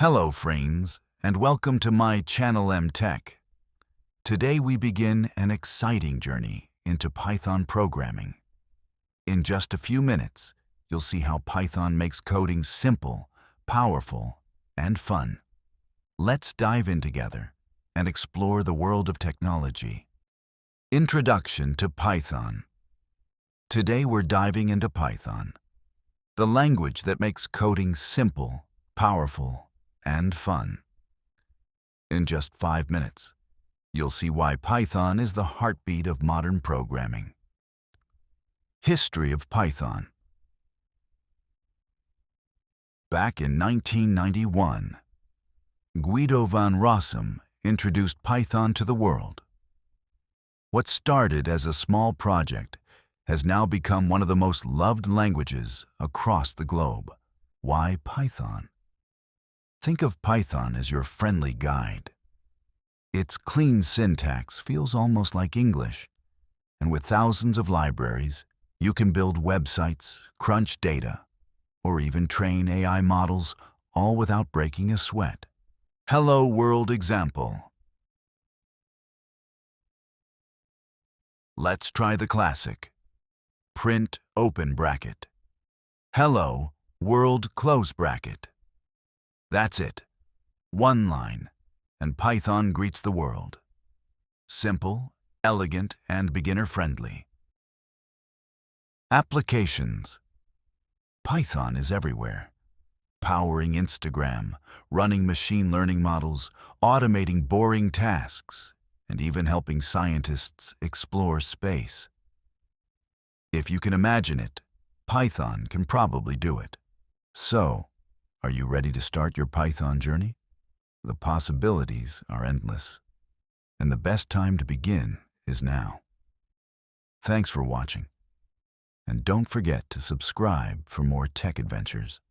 Hello friends, and welcome to my channel Tech. Today we begin an exciting journey into Python programming. In just a few minutes, you'll see how Python makes coding simple, powerful, and fun. Let's dive in together and explore the world of technology. Introduction to Python. Today we're diving into Python, the language that makes coding simple, powerful, and fun. In just 5 minutes, you'll see why Python is the heartbeat of modern programming. History of Python. Back in 1991, Guido van Rossum introduced Python to the world. What started as a small project has now become one of the most loved languages across the globe. Why Python? Think of Python as your friendly guide. Its clean syntax feels almost like English, and with thousands of libraries, you can build websites, crunch data, or even train AI models, all without breaking a sweat. Hello World example. Let's try the classic. Print open bracket. Hello World close bracket. That's it. One line, and Python greets the world. Simple, elegant, and beginner-friendly. Applications. Python is everywhere. Powering Instagram, running machine learning models, automating boring tasks, and even helping scientists explore space. If you can imagine it, Python can probably do it. So, are you ready to start your Python journey? The possibilities are endless, and the best time to begin is now. Thanks for watching, and don't forget to subscribe for more tech adventures.